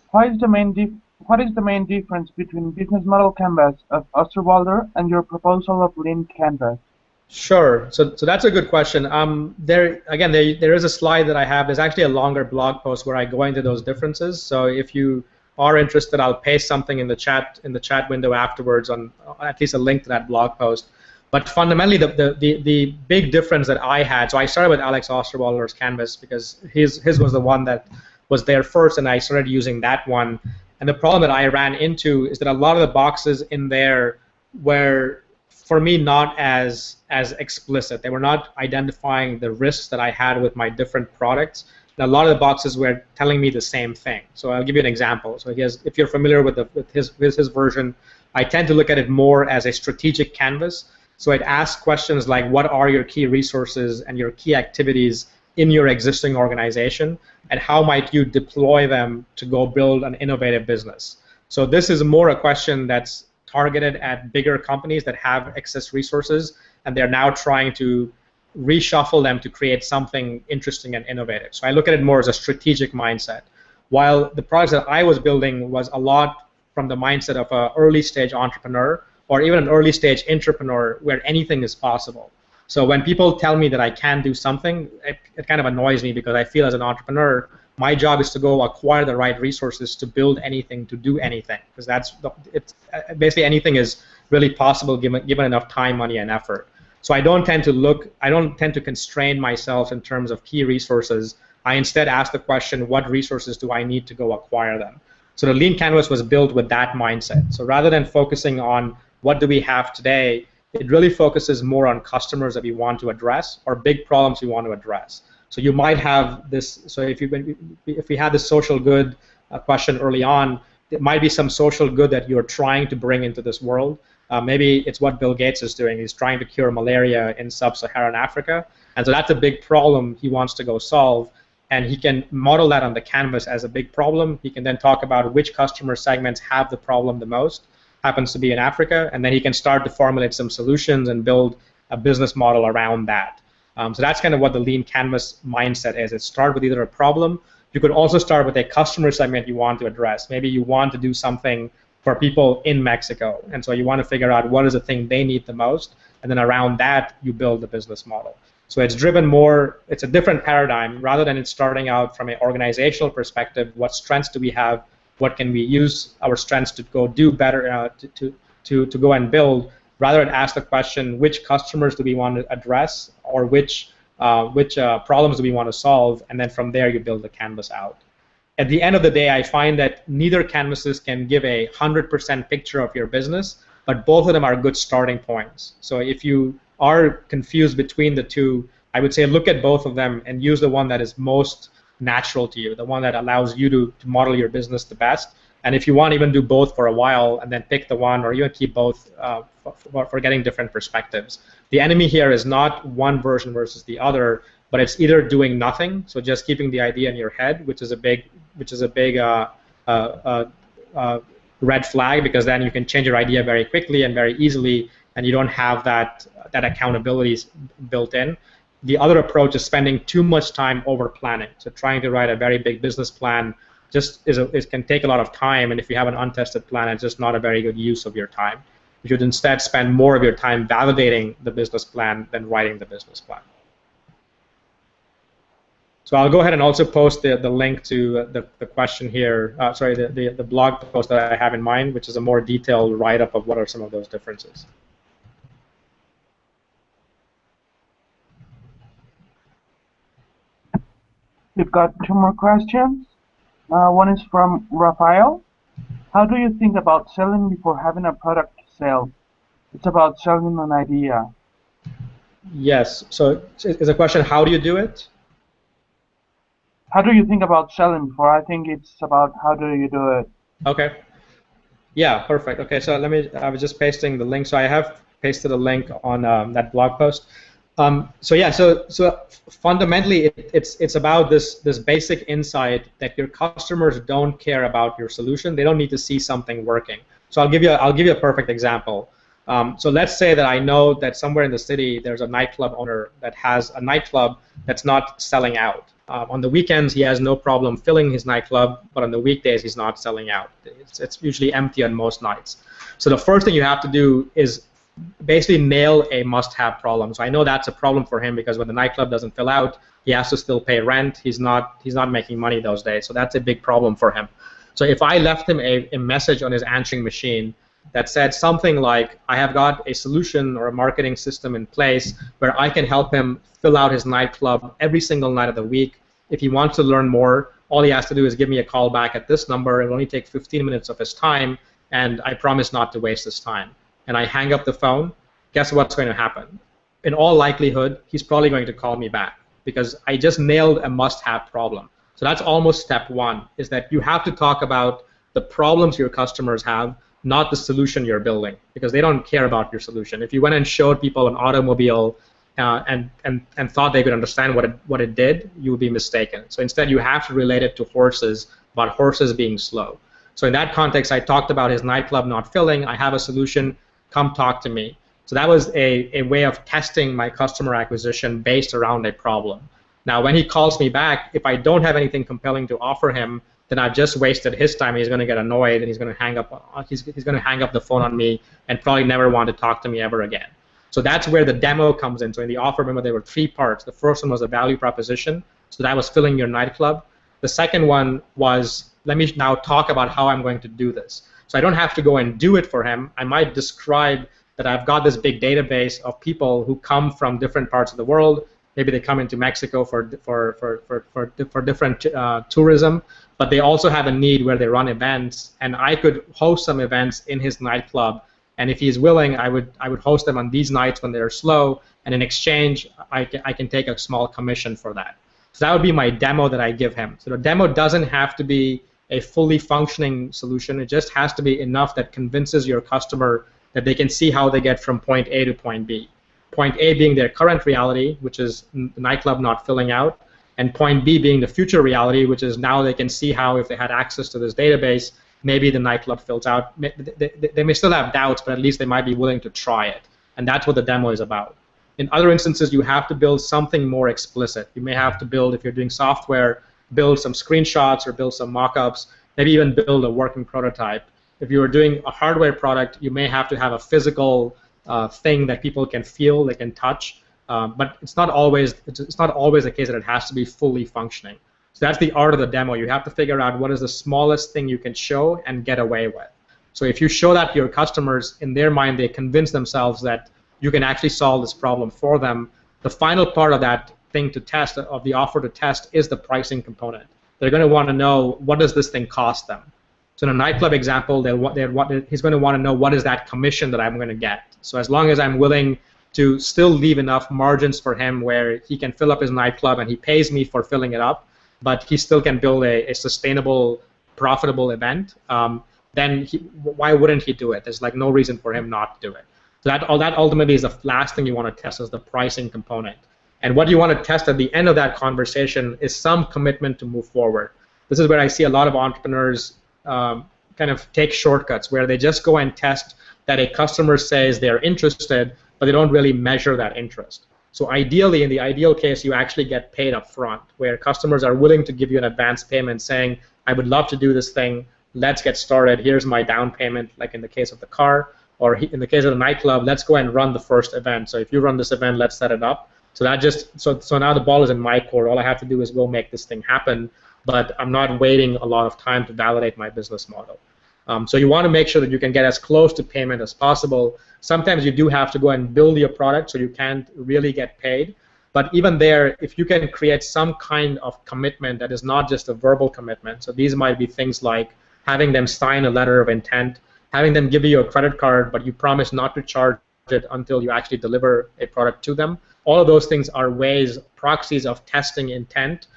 What is the main difference between business model canvas of Osterwalder and your proposal of lean canvas? Sure. So that's a good question. There is a slide that I have. There's actually a longer blog post where I go into those differences. So if you are interested, I'll paste something in the chat window afterwards on at least a link to that blog post. But fundamentally, the big difference that I had, so I started with Alex Osterwalder's canvas because his was the one that was there first, and I started using that one. And the problem that I ran into is that a lot of the boxes in there were, for me, not as explicit. They were not identifying the risks that I had with my different products. And a lot of the boxes were telling me the same thing. So I'll give you an example. So if you're familiar with his version, I tend to look at it more as a strategic canvas. So it asks questions like, what are your key resources and your key activities in your existing organization, and how might you deploy them to go build an innovative business? So this is more a question that's targeted at bigger companies that have excess resources, and they're now trying to reshuffle them to create something interesting and innovative. So I look at it more as a strategic mindset. While the products that I was building was a lot from the mindset of an early stage entrepreneur, or even an early stage entrepreneur where anything is possible. So when people tell me that I can do something, it kind of annoys me because I feel as an entrepreneur, my job is to go acquire the right resources to build anything, to do anything, because basically anything is really possible given enough time, money, and effort. So I don't tend to constrain myself in terms of key resources. I instead ask the question, what resources do I need to go acquire them? So the Lean Canvas was built with that mindset. So rather than focusing on what do we have today, it really focuses more on customers that we want to address or big problems we want to address. So you might have this. So if we had this social good question early on, it might be some social good that you're trying to bring into this world. Maybe it's what Bill Gates is doing. He's trying to cure malaria in sub-Saharan Africa, and so that's a big problem he wants to go solve. And he can model that on the canvas as a big problem. He can then talk about which customer segments have the problem the most, happens to be in Africa, and then he can start to formulate some solutions and build a business model around that. So that's kind of what the lean canvas mindset is. It starts with either a problem. You could also start with a customer segment you want to address. Maybe you want to do something for people in Mexico, and so you want to figure out what is the thing they need the most, and then around that you build the business model. So it's driven more, it's a different paradigm. Rather than it starting out from an organizational perspective, what strengths do we have, what can we use our strengths to go do better, to go and build. Rather it asks the question, which customers do we want to address, or which problems do we want to solve, and then from there you build the canvas out. At the end of the day, I find that neither canvases can give a 100% picture of your business, but both of them are good starting points. So if you are confused between the two, I would say look at both of them and use the one that is most natural to you, the one that allows you to model your business the best. And if you want, even do both for a while and then pick the one, or even keep both for getting different perspectives. The enemy here is not one version versus the other, but it's either doing nothing, so just keeping the idea in your head, which is a big red flag, because then you can change your idea very quickly and very easily, and you don't have that accountability built in. The other approach is spending too much time over planning. So trying to write a very big business plan just can take a lot of time, and if you have an untested plan, it's just not a very good use of your time. You should instead spend more of your time validating the business plan than writing the business plan. So I'll go ahead and also post the link to the question here, the blog post that I have in mind, which is a more detailed write-up of what are some of those differences. We've got two more questions. One is from Rafael. How do you think about selling before having a product to sell? It's about selling an idea. Yes. So is the question, how do you do it? How do you think about selling before? I think it's about how do you do it. Okay. Yeah, perfect. Okay, so I was just pasting the link. So I have pasted a link on that blog post. So fundamentally, it's about this basic insight that your customers don't care about your solution. They don't need to see something working. So I'll give you a perfect example. So let's say that I know that somewhere in the city there's a nightclub owner that has a nightclub that's not selling out. On the weekends he has no problem filling his nightclub, but on the weekdays he's not selling out. It's usually empty on most nights. So the first thing you have to do is basically nail a must-have problem. So I know that's a problem for him because when the nightclub doesn't fill out, he has to still pay rent. He's not making money those days. So that's a big problem for him. So if I left him a message on his answering machine that said something like, I have got a solution or a marketing system in place where I can help him fill out his nightclub every single night of the week. If he wants to learn more, all he has to do is give me a call back at this number. It will only take 15 minutes of his time, and I promise not to waste his time. And I hang up the phone, guess what's going to happen? In all likelihood, he's probably going to call me back because I just nailed a must-have problem. So that's almost step one, is that you have to talk about the problems your customers have, not the solution you're building, because they don't care about your solution. If you went and showed people an automobile and thought they could understand what it did, you would be mistaken. So instead, you have to relate it to horses, about horses being slow. So in that context, I talked about his nightclub not filling. I have a solution. Come talk to me. So that was a way of testing my customer acquisition based around a problem. Now, when he calls me back, if I don't have anything compelling to offer him, then I've just wasted his time. He's going to get annoyed, and he's going to hang up. He's going to hang up the phone on me and probably never want to talk to me ever again. So that's where the demo comes in. So in the offer, remember, there were 3 parts. The first one was a value proposition. So that was filling your nightclub. The second one was, let me now talk about how I'm going to do this. So I don't have to go and do it for him. I might describe that I've got this big database of people who come from different parts of the world. Maybe they come into Mexico for different tourism, but they also have a need where they run events, and I could host some events in his nightclub. And if he's willing, I would host them on these nights when they're slow, and in exchange, I can take a small commission for that. So that would be my demo that I give him. So the demo doesn't have to be a fully functioning solution. It just has to be enough that convinces your customer that they can see how they get from point A to point B. Point A being their current reality, which is the nightclub not filling out, and point B being the future reality, which is now they can see how if they had access to this database, maybe the nightclub fills out. They may still have doubts, but at least they might be willing to try it. And that's what the demo is about. In other instances, you have to build something more explicit. You may have to build, if you're doing software, build some screenshots or build some mock-ups, maybe even build a working prototype. If you're doing a hardware product, you may have to have a physical thing that people can feel, they can touch. But it's not always the case that it has to be fully functioning. So that's the art of the demo. You have to figure out what is the smallest thing you can show and get away with. So if you show that to your customers, in their mind, they convince themselves that you can actually solve this problem for them. The final part of that thing to test, of the offer to test, is the pricing component. They're going to want to know, what does this thing cost them? So in a nightclub example, he's going to want to know, what is that commission that I'm going to get? So as long as I'm willing to still leave enough margins for him where he can fill up his nightclub and he pays me for filling it up, but he still can build a sustainable, profitable event, then why wouldn't he do it? There's like no reason for him not to do it. So that ultimately is the last thing you want to test, is the pricing component. And what you want to test at the end of that conversation is some commitment to move forward. This is where I see a lot of entrepreneurs kind of take shortcuts, where they just go and test that a customer says they're interested, but they don't really measure that interest. So ideally, in the ideal case, you actually get paid up front, where customers are willing to give you an advance payment saying, I would love to do this thing, let's get started, here's my down payment, like in the case of the car, or in the case of the nightclub, let's go and run the first event. So if you run this event, let's set it up. So that so now the ball is in my court. All I have to do is go make this thing happen, but I'm not waiting a lot of time to validate my business model. So you want to make sure that you can get as close to payment as possible. Sometimes you do have to go and build your product, so you can't really get paid. But even there, if you can create some kind of commitment that is not just a verbal commitment, so these might be things like having them sign a letter of intent, having them give you a credit card, but you promise not to charge it until you actually deliver a product to them. All of those things are proxies of testing intent,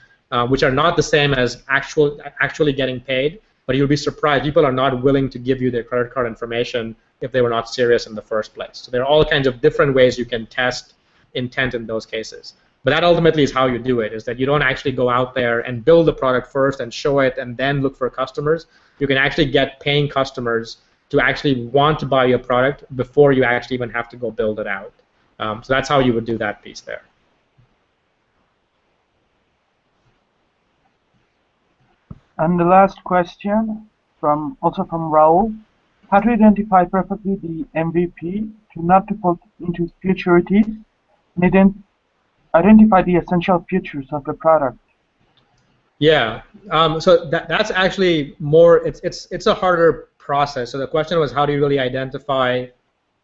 which are not the same as actually getting paid. But you'll be surprised, people are not willing to give you their credit card information if they were not serious in the first place. So there are all kinds of different ways you can test intent in those cases. But that ultimately is how you do it, is that you don't actually go out there and build the product first and show it and then look for customers. You can actually get paying customers to actually want to buy your product before you actually even have to go build it out. So that's how you would do that piece there. And the last question, also from Raul: how to identify perfectly the MVP to not to fall into futurities, and then identify the essential features of the product? Yeah, so that's actually more. It's a harder process. So the question was, how do you really identify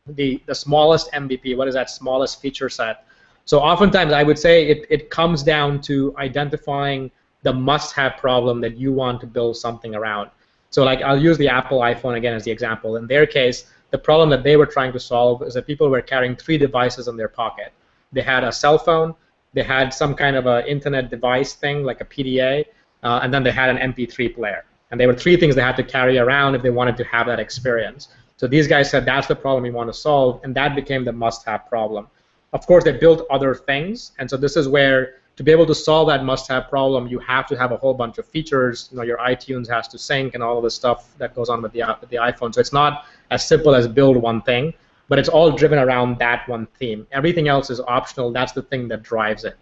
the smallest MVP? What is that smallest feature set? So oftentimes I would say it comes down to identifying the must-have problem that you want to build something around. So like, I'll use the Apple iPhone again as the example. In their case, the problem that they were trying to solve is that people were carrying 3 devices in their pocket. They had a cell phone, they had some kind of an internet device thing like a PDA, and then they had an MP3 player. And they were 3 things they had to carry around if they wanted to have that experience. So these guys said, that's the problem we want to solve, and that became the must-have problem. Of course, they built other things, and so this is where, to be able to solve that must-have problem, you have to have a whole bunch of features. Your iTunes has to sync and all of the stuff that goes on with the iPhone. So it's not as simple as build one thing, but it's all driven around that one theme. Everything else is optional. That's the thing that drives it.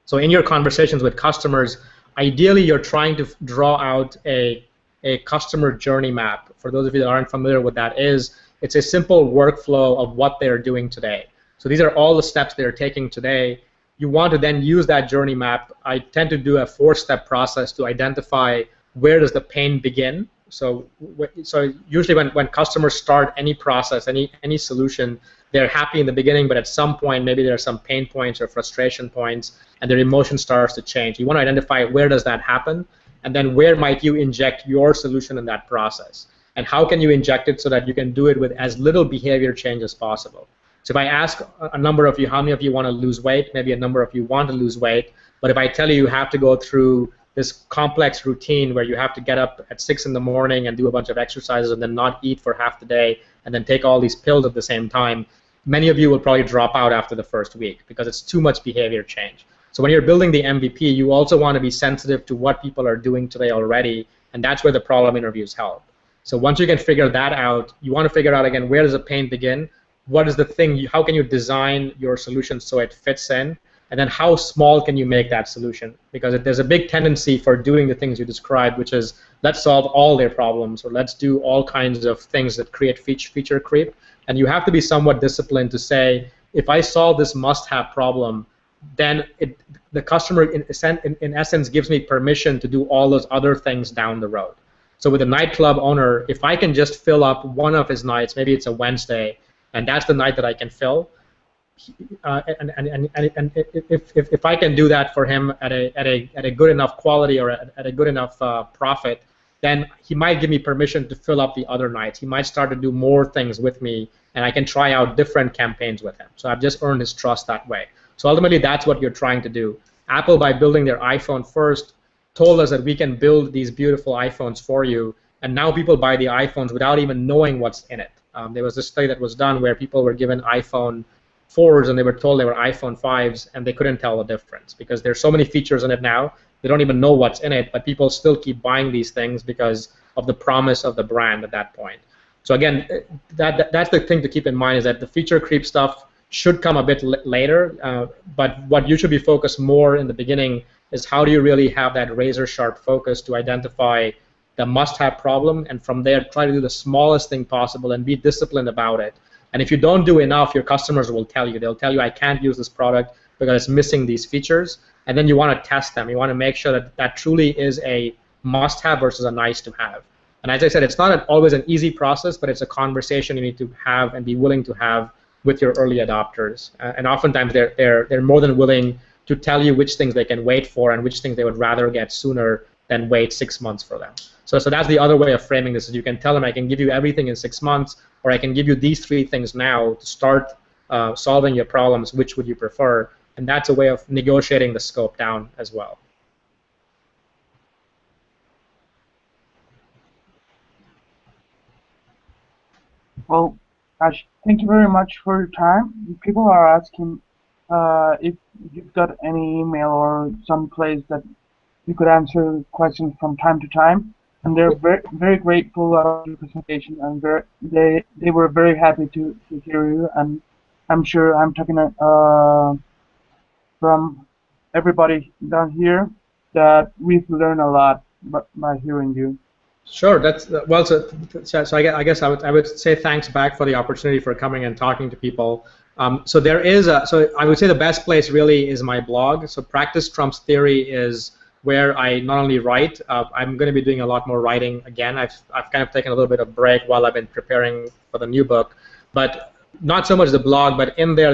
So in your conversations with customers, ideally you're trying to draw out a customer journey map. For those of you that aren't familiar with that, it's a simple workflow of what they're doing today. So these are all the steps they're taking today. You want to then use that journey map. I tend to do a 4-step process to identify where does the pain begin. So usually when customers start any process, any solution, they're happy in the beginning, but at some point maybe there are some pain points or frustration points, and their emotion starts to change. You want to identify where does that happen, and then where might you inject your solution in that process, and how can you inject it so that you can do it with as little behavior change as possible. So if I ask a number of you, how many of you want to lose weight, maybe a number of you want to lose weight, But if I tell you you have to go through this complex routine where you have to get up at 6 in the morning and do a bunch of exercises and then not eat for half the day and then take all these pills at the same time, many of you will probably drop out after the first week because it's too much behavior change. So when you're building the MVP, you also want to be sensitive to what people are doing today already, and that's where the problem interviews help. So once you can figure that out, you want to figure out, again, where does the pain begin? What is the thing? How can you design your solution so it fits in? And then how small can you make that solution? Because there's a big tendency for doing the things you described, which is let's solve all their problems, or let's do all kinds of things that create feature creep. And you have to be somewhat disciplined to say, if I solve this must-have problem, then the customer, in essence, gives me permission to do all those other things down the road. So with a nightclub owner, if I can just fill up one of his nights, maybe it's a Wednesday, and that's the night that I can fill, and if I can do that for him at a good enough quality or at a good enough profit, then he might give me permission to fill up the other nights. He might start to do more things with me, and I can try out different campaigns with him. So I've just earned his trust that way. So ultimately, that's what you're trying to do. Apple, by building their iPhone first, told us that we can build these beautiful iPhones for you, and now people buy the iPhones without even knowing what's in it. There was this study that was done where people were given iPhone 4s and they were told they were iPhone 5s, and they couldn't tell the difference because there's so many features in it now, they don't even know what's in it, but people still keep buying these things because of the promise of the brand at that point. So again, that's the thing to keep in mind, is that the feature creep stuff should come a bit later, but what you should be focused more in the beginning is how do you really have that razor-sharp focus to identify the must-have problem, and from there try to do the smallest thing possible and be disciplined about it. And if you don't do enough, your customers will tell you. They'll tell you, I can't use this product because it's missing these features, and then you want to test them. You want to make sure that that truly is a must-have versus a nice-to-have. And as I said, it's not always an easy process, but it's a conversation you need to have and be willing to have with your early adopters. And oftentimes they're more than willing to tell you which things they can wait for and which things they would rather get sooner than wait 6 months for them. So that's the other way of framing this, is you can tell them, I can give you everything in 6 months, or I can give you these 3 things now to start solving your problems. Which would you prefer? And that's a way of negotiating the scope down as well. Well, Ash, thank you very much for your time. People are asking if you've got any email or some place that you could answer questions from time to time, and they're very, very grateful of your presentation, and they were very happy to hear you, and I'm sure I'm talking from everybody down here that we've learned a lot by hearing you. Sure, that's well. So I guess I would say thanks back for the opportunity for coming and talking to people. So there is so I would say the best place really is my blog. So Practice Trumps Theory is where I not only write. I'm going to be doing a lot more writing again. I've kind of taken a little bit of break while I've been preparing for the new book, but not so much the blog. But in there,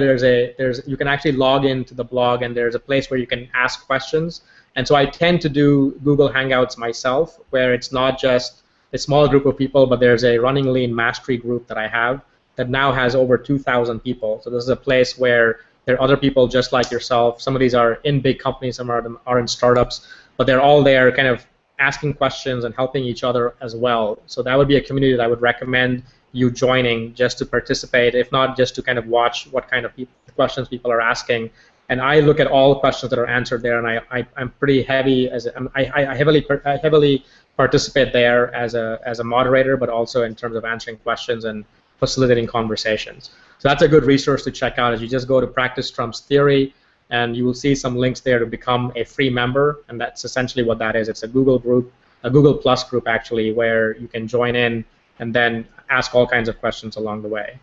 you can actually log into the blog, and there's a place where you can ask questions. And so I tend to do Google Hangouts myself, where it's not just a small group of people, but there's a Running Lean Mastery group that I have that now has over 2,000 people. So this is a place where there are other people just like yourself. Some of these are in big companies, some are in startups, but they're all there kind of asking questions and helping each other as well. So that would be a community that I would recommend you joining just to participate, if not just to kind of watch what kind of questions people are asking. And I look at all the questions that are answered there, and I'm pretty heavy I heavily participate there as a moderator, but also in terms of answering questions and facilitating conversations. So that's a good resource to check out. As you just go to Practice Trumps Theory, and you will see some links there to become a free member, and that's essentially what that is. It's a Google group, a Google Plus group actually, where you can join in and then ask all kinds of questions along the way.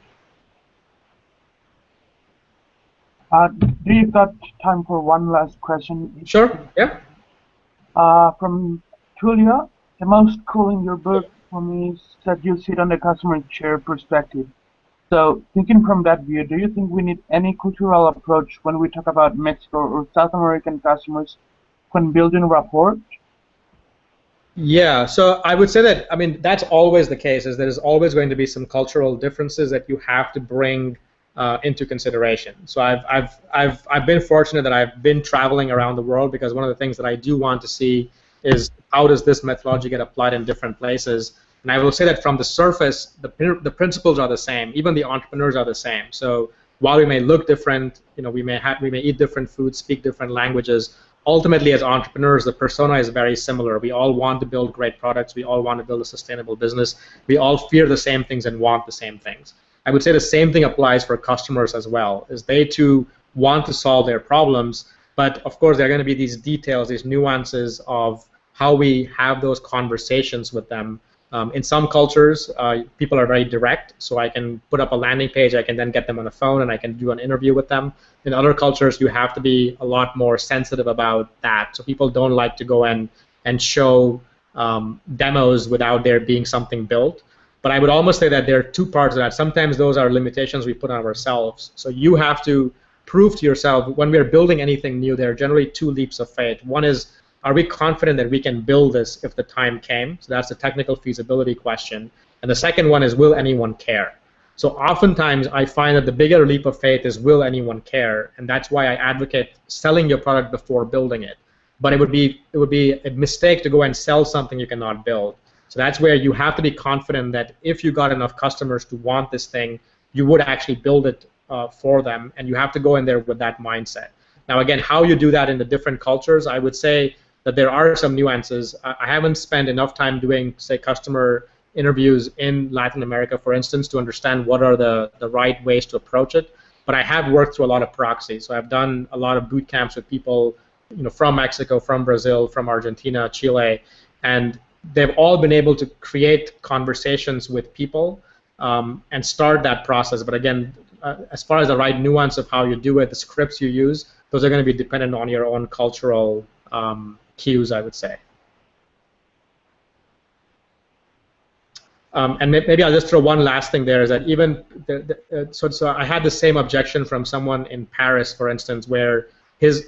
Do you got time for one last question? Sure, yeah. From Julia, the most cool in your book for me is that you sit on the customer chair perspective. So thinking from that view, do you think we need any cultural approach when we talk about Mexico or South American customers when building rapport? Yeah, so I would say that, I mean, that's always the case, is there's always going to be some cultural differences that you have to bring into consideration. So I've been fortunate that I've been traveling around the world, because one of the things that I do want to see is how does this methodology get applied in different places. And I will say that from the surface, the principles are the same. Even the entrepreneurs are the same. So while we may look different, we may eat different foods, speak different languages, ultimately as entrepreneurs, the persona is very similar. We all want to build great products. We all want to build a sustainable business. We all fear the same things and want the same things. I would say the same thing applies for customers as well, is they too want to solve their problems, but of course there are going to be these details, these nuances of how we have those conversations with them. In some cultures, people are very direct, so I can put up a landing page, I can then get them on the phone, and I can do an interview with them. In other cultures, you have to be a lot more sensitive about that, so people don't like to go and show demos without there being something built. But I would almost say that there are two parts of that. Sometimes those are limitations we put on ourselves. So you have to prove to yourself, when we are building anything new, there are generally two leaps of faith. One is, are we confident that we can build this if the time came? So that's the technical feasibility question. And the second one is, will anyone care? So oftentimes I find that the bigger leap of faith is, will anyone care? And that's why I advocate selling your product before building it. But it would be a mistake to go and sell something you cannot build. So that's where you have to be confident that if you got enough customers to want this thing, you would actually build it for them, and you have to go in there with that mindset. Now again, how you do that in the different cultures, I would say that there are some nuances. I haven't spent enough time doing, say, customer interviews in Latin America, for instance, to understand what are the right ways to approach it. But I have worked through a lot of proxies. So I've done a lot of boot camps with people, from Mexico, from Brazil, from Argentina, Chile, and they've all been able to create conversations with people and start that process. But again, as far as the right nuance of how you do it, the scripts you use, those are going to be dependent on your own cultural cues, I would say. And maybe I'll just throw one last thing there, is that even, so I had the same objection from someone in Paris, for instance, where his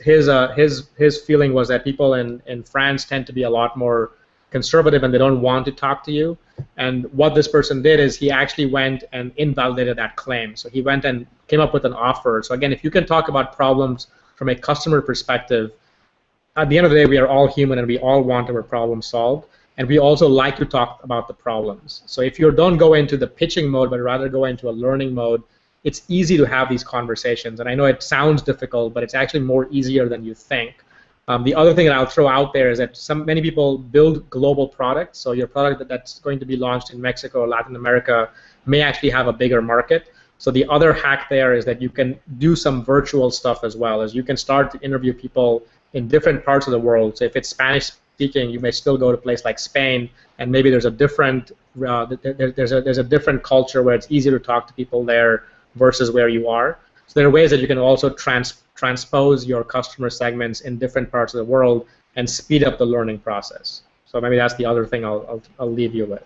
feeling was that people in France tend to be a lot more conservative and they don't want to talk to you. And what this person did is he actually went and invalidated that claim. So he went and came up with an offer. So again, if you can talk about problems from a customer perspective, at the end of the day, we are all human and we all want our problem solved. And we also like to talk about the problems. So if you don't go into the pitching mode, but rather go into a learning mode, it's easy to have these conversations. And I know it sounds difficult, but it's actually more easier than you think. The other thing that I'll throw out there is that many people build global products. So your product that's going to be launched in Mexico or Latin America may actually have a bigger market. So the other hack there is that you can do some virtual stuff as well, as you can start to interview people in different parts of the world. So if it's Spanish speaking, you may still go to a place like Spain, and maybe there's a different there's a different culture where it's easier to talk to people there versus where you are. So there are ways that you can also transpose your customer segments in different parts of the world and speed up the learning process. So maybe that's the other thing I'll leave you with.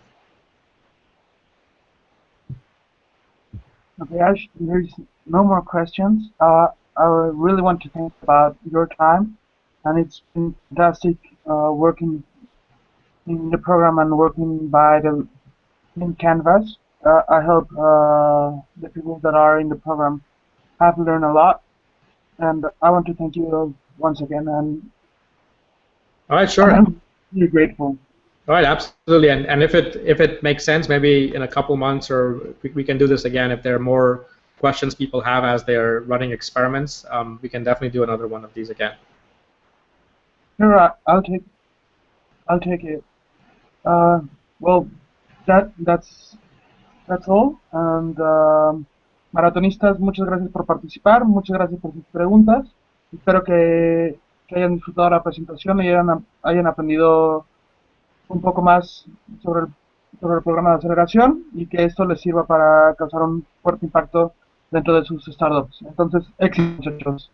Okay, Ash, there's no more questions. I really want to thank you about your time, and it's been fantastic working in the program and working by the in Canvas. I hope the people that are in the program have learned a lot, and I want to thank you once again. And all right, sure. I'm really grateful. All right, absolutely. And if it makes sense, maybe in a couple months, or we can do this again. If there are more questions people have as they're running experiments, we can definitely do another one of these again. Sure, I'll take it. Well, that's all. And maratonistas, muchas gracias por participar, muchas gracias por sus preguntas. Espero que hayan disfrutado la presentación y hayan aprendido un poco más sobre el programa de aceleración, y que esto les sirva para causar un fuerte impacto dentro de sus startups. Entonces, éxito, muchachos.